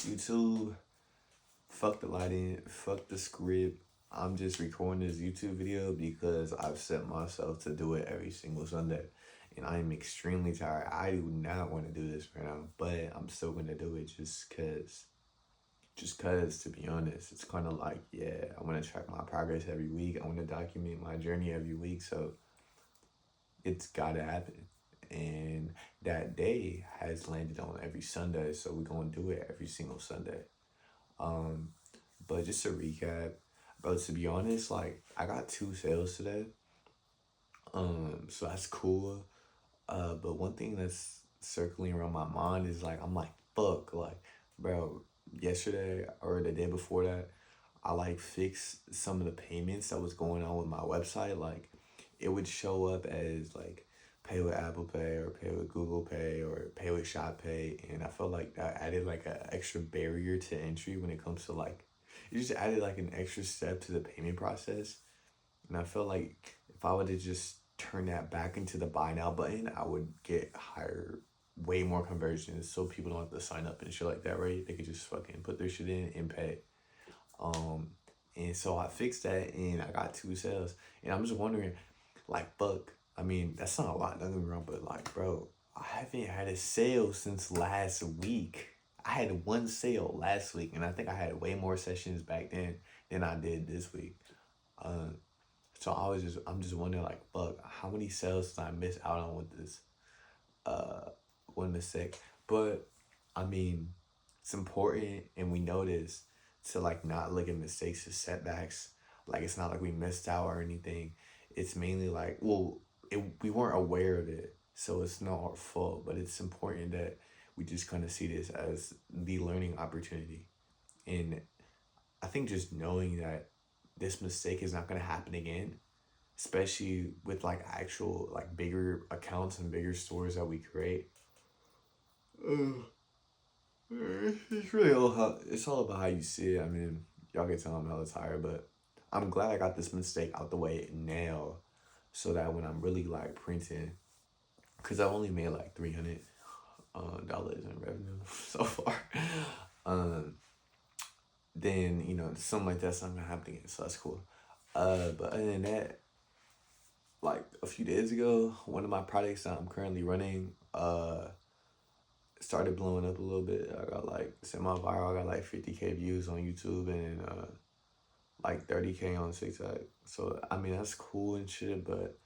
YouTube, fuck the lighting, fuck the script. I'm just recording this YouTube video because I've set myself to do it every single Sunday. And I am extremely tired. I do not want to do this right now, but I'm still going to do it just cause. Just cause, to be honest, it's kind of like, yeah, I want to track my progress every week. I want to document my journey every week. So it's got to happen. And that day has landed on every Sunday. So we're going to do it every single Sunday. Um, but just to recap, bro, to be honest, like, I got 2 sales today. So that's cool. But one thing that's circling around my mind is like, I'm like, fuck, like, bro, yesterday or the day before that, I like fixed some of the payments that was going on with my website. Like, it would show up as like pay with Apple Pay or pay with Google Pay or pay with Shop Pay, and I felt like that added like an extra barrier to entry when it comes to like, it just added like an extra step to the payment process. And I felt like if I would have just turned that back into the buy now button, I would get higher, way more conversions so people don't have to sign up and shit like that, right? They could just fucking put their shit in and pay. Um, and so I fixed that and I got 2 sales. And I'm just wondering, like, fuck, I mean, that's not a lot, don't get me wrong, but like, bro, I haven't had a sale since last week. I had 1 sale last week, and I think I had way more sessions back then than I did this week. Um, so I'm just wondering, like, fuck, how many sales did I miss out on with this one mistake? But I mean, it's important, and we know this, to like not look at mistakes as setbacks. Like, it's not like we missed out or anything. It's mainly like, well, we weren't aware of it, so it's not our fault. But it's important that we just kind of see this as the learning opportunity. And I think just knowing that this mistake is not gonna happen again, especially with like actual like bigger accounts and bigger stores that we create. It's really all how it's all about how you see it. I mean, y'all can tell I'm hella tired, but I'm glad I got this mistake out the way now, so that when I'm really like printing, cause I've only made like $300 dollars in revenue so far. Um, then something like that's not gonna happen again, so that's cool. But other than that, like a few days ago, one of my products that I'm currently running started blowing up a little bit. I got like semi-viral. I got like 50K views on YouTube and like 30K on TikTok. So I mean that's cool and shit, but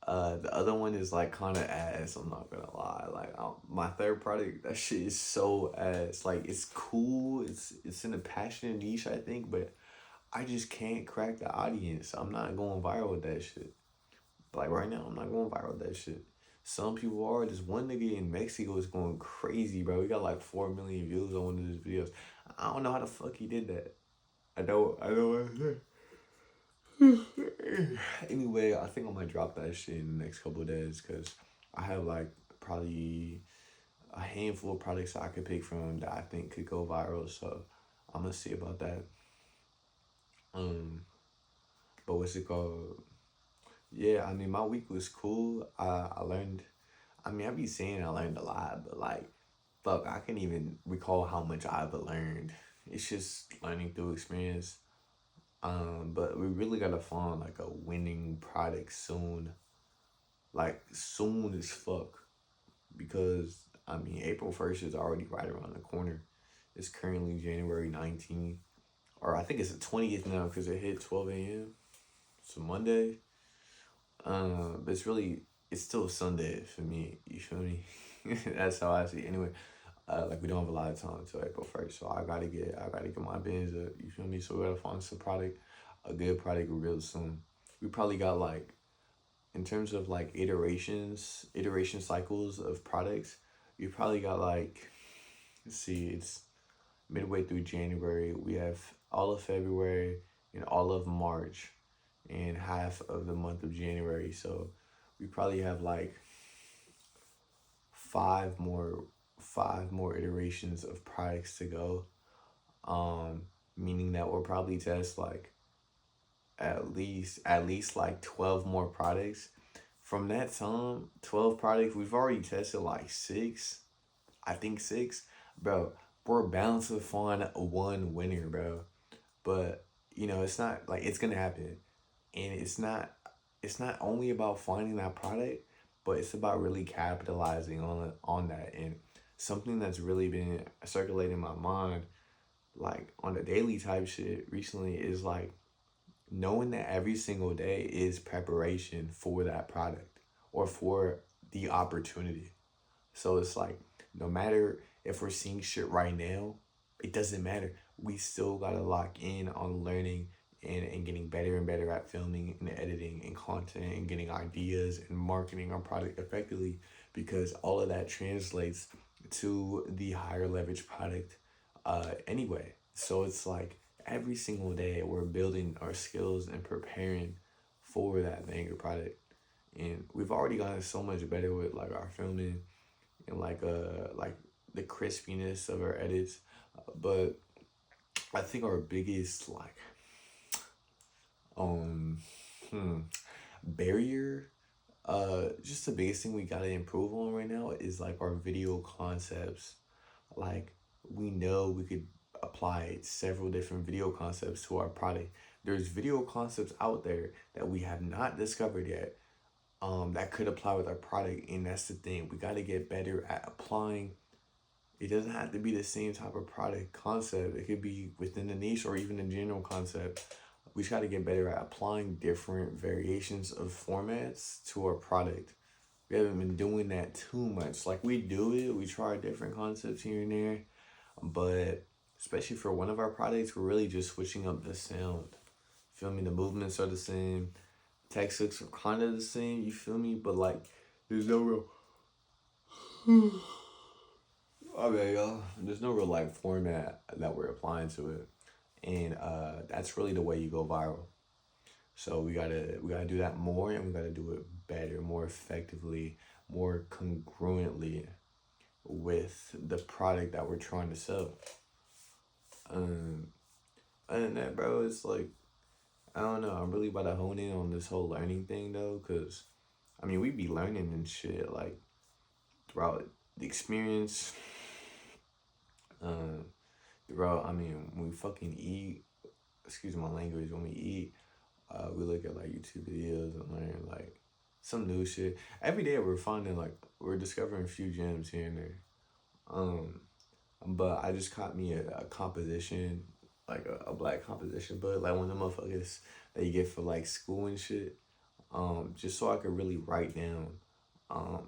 the other one is like kind of ass. I'm not gonna lie. Like my third product, that shit is so ass. Like it's cool. It's in a passionate niche, I think, but I just can't crack the audience. I'm not going viral with that shit. Like right now, I'm not going viral with that shit. Some people are. This one nigga in Mexico is going crazy, bro. He got like 4 million views on one of his videos. I don't know how the fuck he did that. I don't. Anyway, I think I might drop that shit in the next couple of days because I have like probably a handful of products I could pick from that I think could go viral. So I'm gonna see about that. Um, but what's it called? Yeah, I mean my week was cool. I learned. I mean I be saying I learned a lot, but like, fuck, I can't even recall how much I've learned. It's just learning through experience. But we really gotta find like a winning product soon, like soon as fuck, because I mean April 1st is already right around the corner. It's currently January 19th, or I think it's the 20th now because it hit 12 a.m. It's a Monday. But it's still Sunday for me. You feel me? That's how I see it. Anyway, like we don't have a lot of time until April 1st, so I gotta get my bins up. You feel me? So we gotta find some product, a good product real soon. We probably got like, in terms of like iteration cycles of products, we probably got like, let's see, it's midway through January. We have all of February and all of March and half of the month of January. So we probably have like five more iterations of products to go. Meaning that we'll probably test like at least like 12 more products from that time, 12 products, we've already tested like six. I think six. Bro, we're bound to find one winner, bro. But it's not like it's gonna happen. And it's not only about finding that product, but it's about really capitalizing on that. And something that's really been circulating my mind, like on the daily type shit recently, is like knowing that every single day is preparation for that product or for the opportunity. So it's like no matter if we're seeing shit right now, it doesn't matter. We still gotta lock in on learning and getting better and better at filming and editing and content and getting ideas and marketing our product effectively, because all of that translates to the higher leverage product anyway. So it's like every single day we're building our skills and preparing for that banger product. And we've already gotten so much better with like our filming and like the crispiness of our edits. But I think our biggest like um hmm, barrier, just the biggest thing we gotta improve on right now is like our video concepts. Like we know we could apply several different video concepts to our product. There's video concepts out there that we have not discovered yet, that could apply with our product. And that's the thing, we got to get better at applying. It doesn't have to be the same type of product concept. It could be within the niche or even the general concept. We just got to get better at applying different variations of formats to our product. We haven't been doing that too much. Like we do it, we try different concepts here and there, but especially for one of our products, we're really just switching up the sound. Feel me? The movements are the same, text looks are kind of the same. You feel me? But like, there's no real. Okay, y'all. There's no real like format that we're applying to it, and that's really the way you go viral. So we gotta do that more, and we gotta do it better, more effectively, more congruently with the product that we're trying to sell. Um, Other than that, bro, it's like I don't know. I'm really about to hone in on this whole learning thing though, cause I mean we be learning and shit like throughout the experience. Um, Throughout, I mean, when we fucking eat, excuse my language, when we eat, we look at like YouTube videos and learn like some new shit. Every day we're finding like we're discovering a few gems here and there. Um, but I just caught me a composition, like a black composition book, like one of the motherfuckers that you get for like school and shit. Just so I could really write down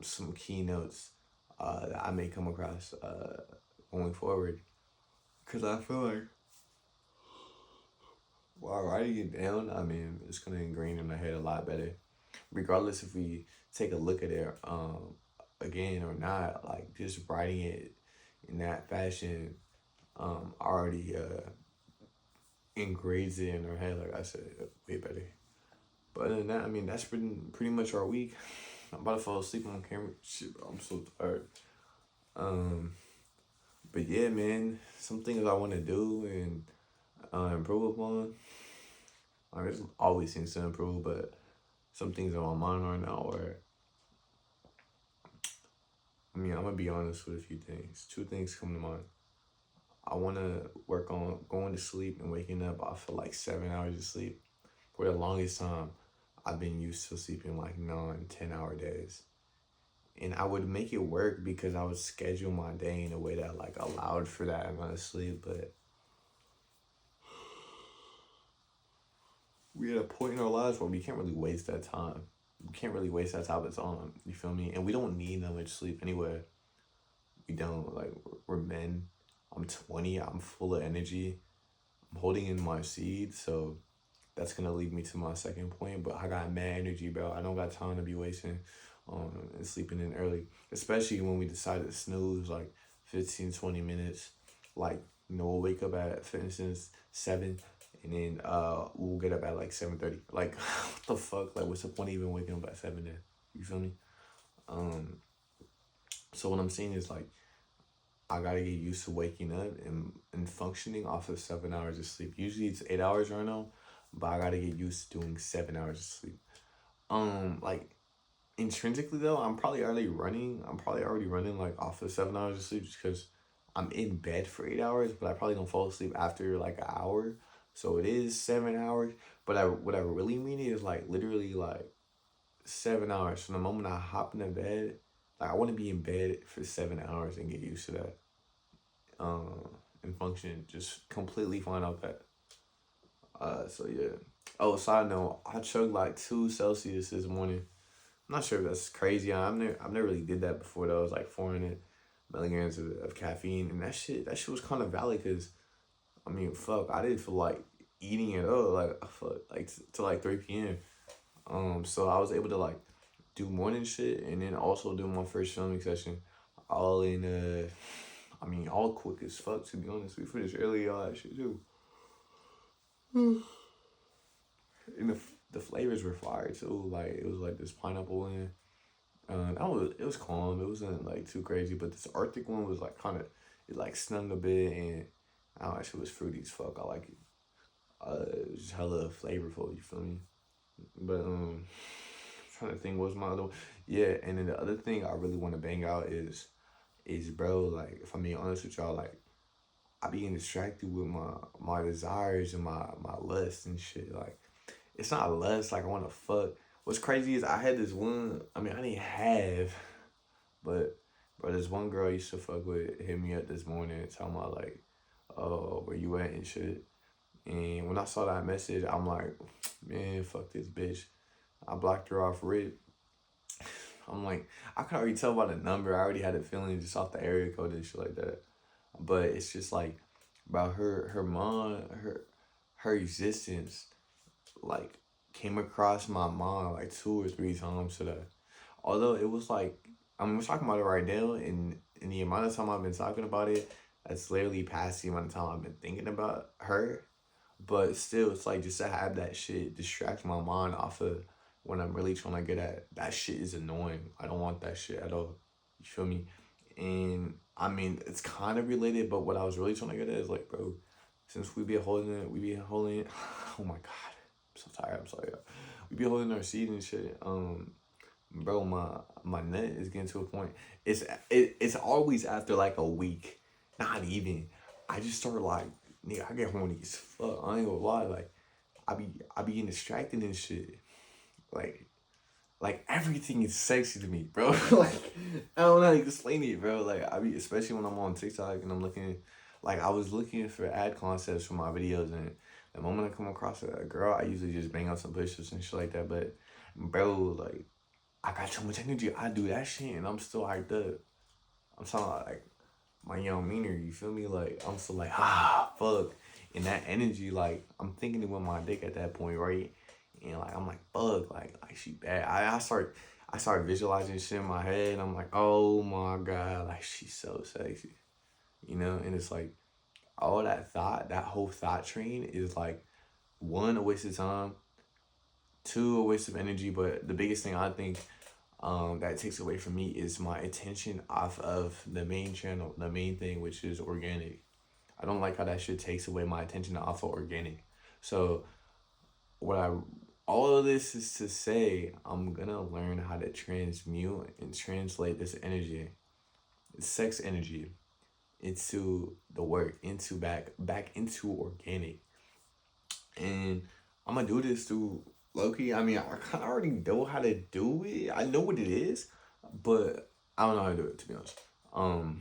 some keynotes that I may come across going forward. Cause I feel like while writing it down, I mean, it's gonna ingrain in my head a lot better, regardless if we take a look at it again or not. Like just writing it in that fashion already engrades it in our head. Like I said, way better. But other than that, I mean, that's been pretty much our week. I'm about to fall asleep on camera. Shit, bro, I'm so tired. Um, but yeah, man, some things I want to do and improve upon. There's always things to improve, but some things on my mind right now are, I mean, I'm gonna be honest with a few things. Two things come to mind. I want to work on going to sleep and waking up off of like 7 hours of sleep. For the longest time, I've been used to sleeping like 9, 10 hour days. And I would make it work because I would schedule my day in a way that like allowed for that amount of sleep. But we're at a point in our lives where we can't really waste that time. We can't really waste that type of time. You feel me? And we don't need that much sleep anyway. We don't. Like, we're men. I'm 20. I'm full of energy. I'm holding in my seed. So that's going to lead me to my second point. But I got mad energy, bro. I don't got time to be wasting and sleeping in early. Especially when we decide to snooze like 15, 20 minutes. Like, we'll wake up at, for instance, 7, and then we'll get up at like 7:30. Like, what the fuck? Like, what's the point of even waking up at 7 then? You feel me? So what I'm saying is like I gotta get used to waking up and functioning off of 7 hours of sleep. Usually it's 8 hours right now, but I gotta get used to doing 7 hours of sleep. Like intrinsically though, I'm probably already running. I'm probably already running like off of 7 hours of sleep just because I'm in bed for 8 hours, but I probably don't fall asleep after like an hour. So it is 7 hours. But what I really mean is like literally like 7 hours from the moment I hop into bed. Like I want to be in bed for 7 hours and get used to that. And function just completely fine out that. So yeah. Oh, side note, I chugged like 2 Celsius this morning. I'm not sure if that's crazy. I've never really did that before though. It was like 400 milligrams of caffeine, and that shit was kind of valid because I mean, fuck, I didn't feel like eating at all. Like fuck, like till like 3 p.m. So I was able to like do morning shit and then also do my first filming session, all in I mean, all quick as fuck to be honest. We finished early, all that shit too. And the flavors were fire too. Like it was like this pineapple one. It was calm. It wasn't like too crazy, but this Arctic one was like kind of it like stung a bit, and I don't know, actually was fruity as fuck. I like it. It was just hella flavorful. You feel me? But trying to think what's my other one. Yeah, and then the other thing I really want to bang out is bro, like if I'm being honest with y'all, like I being distracted with my desires and my lust and shit. Like it's not lust. Like I want to fuck. What's crazy is I had this one. I mean, I didn't have, but bro, this one girl I used to fuck with hit me up this morning talking about like, oh, where you at and shit. And when I saw that message, I'm like, man, fuck this bitch. I blocked her off rip. I'm like, I could already tell by the number. I already had a feeling just off the area code and shit like that. But it's just like about her mom, her existence, like came across my mind like 2 or 3 times today. Although it was like, I mean, we're talking about it right now, and in the amount of time I've been talking about it, that's literally past the amount of time I've been thinking about her. But still, it's like just to have that shit distract my mind off of when I'm really trying to get at that shit is annoying. I don't want that shit at all. You feel me? And I mean, it's kind of related, but what I was really trying to get at is like, bro, since we be holding, oh my god, I'm so tired. I'm sorry. We be holding our seed and shit. Bro, my nut is getting to a point. It's always after like a week, not even. I just start like, nigga, I get horny as fuck. I ain't gonna lie, like I be getting distracted and shit. Like everything is sexy to me, bro. Like I don't know how to explain it, bro. Like I be especially when I'm on TikTok and I'm looking, like I was looking for ad concepts for my videos, and the moment I come across a girl, I usually just bang out some push-ups and shit like that. But bro, like I got too much energy. I do that shit and I'm still hyped up. I'm talking about like my young meaner, you feel me? Like I'm still like, fuck. And that energy, like I'm thinking it with my dick at that point, right? And like I'm like, fuck, like she bad. I start visualizing shit in my head and I'm like, oh my god, like she's so sexy. You know? And it's like all that thought, that whole thought train is like one, a waste of time, two, a waste of energy, but the biggest thing I think that takes away from me is my attention off of the main channel, the main thing, which is organic. I don't like how that shit takes away my attention off of organic. So what I all of this is to say I'm gonna learn how to transmute and translate this energy, sex energy, into the work, into back into organic. And I'm gonna do this through Loki. I mean, I kind of already know how to do it. I know what it is, but I don't know how to do it to be honest. Um,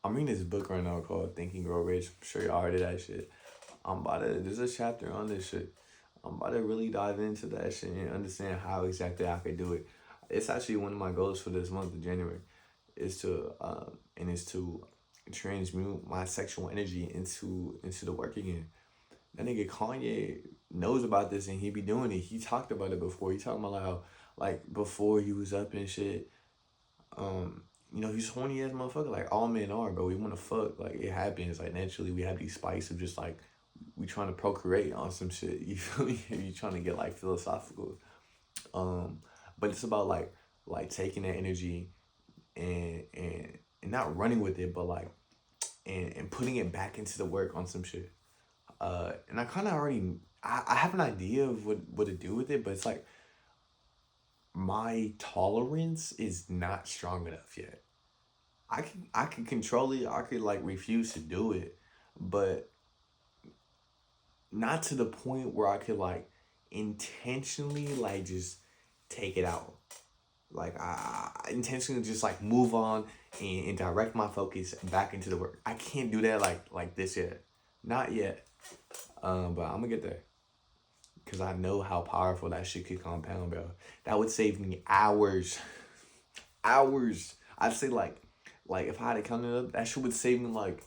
I'm reading this book right now called Think and Grow Rich. I'm sure y'all heard of that shit. There's a chapter on this shit. I'm about to really dive into that shit and understand how exactly I could do it. It's actually one of my goals for this month of January, is to transmute my sexual energy into the work again. That nigga Kanye knows about this and he be doing it. He talked about it before. He talking about like how like before he was up and shit. He's horny as motherfucker. Like all men are, bro. We wanna fuck. Like it happens. Like naturally we have these spikes of just like we trying to procreate on some shit. You feel me? You trying to get like philosophical. But it's about like taking that energy and not running with it, but like and putting it back into the work on some shit. And I kind of already I have an idea of what to do with it, but it's like my tolerance is not strong enough yet. I can control it. I could like refuse to do it, but not to the point where I could like intentionally like just take it out. Like I intentionally just like move on and direct my focus back into the work. I can't do that like this yet. Not yet. But I'm gonna get there. Cause I know how powerful that shit could compound, bro. That would save me hours. Hours. I'd say like if I had to count it up, that shit would save me like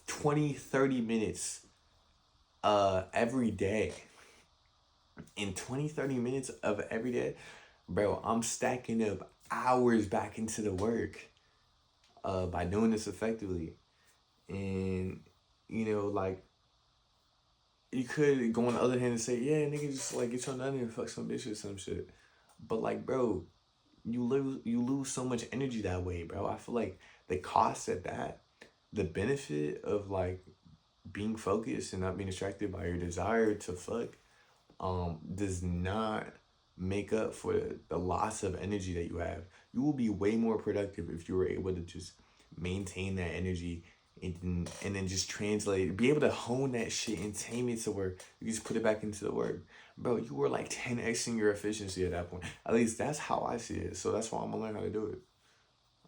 20-30 minutes every day. In 20-30 minutes of every day, bro, I'm stacking up hours back into the work by doing this effectively. And like you could go on the other hand and say, yeah, nigga, just like get your nut and fuck some bitch or some shit. But like, bro, you lose so much energy that way, bro. I feel like the cost at that, the benefit of like being focused and not being distracted by your desire to fuck, does not make up for the loss of energy that you have. You will be way more productive if you were able to just maintain that energy and then just translate, be able to hone that shit and tame it to where you just put it back into the work. Bro, you were like 10xing your efficiency at that point. At least that's how I see it. So that's why I'm gonna learn how to do it.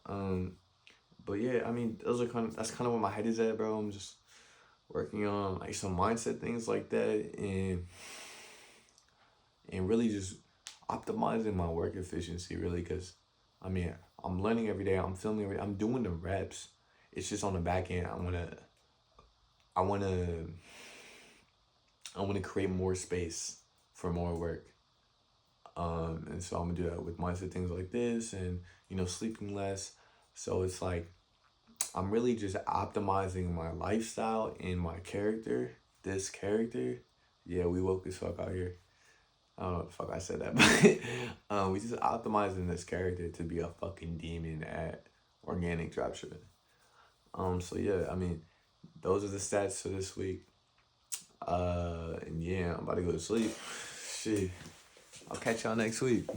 Um, but yeah, I mean, that's kind of where my head is at, bro. I'm just working on like some mindset things like that, and really just optimizing my work efficiency, really, because I mean, I'm learning every day, I'm filming every day, I'm doing the reps. It's just on the back end, I want to I want to create more space for more work. And so I'm gonna do that with mindset things like this, and sleeping less. So it's like I'm really just optimizing my lifestyle and my character. This character, yeah, we woke as fuck out here. I don't know what the fuck I said that, but we just optimizing this character to be a fucking demon at organic dropshipping. So yeah, I mean, those are the stats for this week. And yeah, I'm about to go to sleep. Shit, I'll catch y'all next week.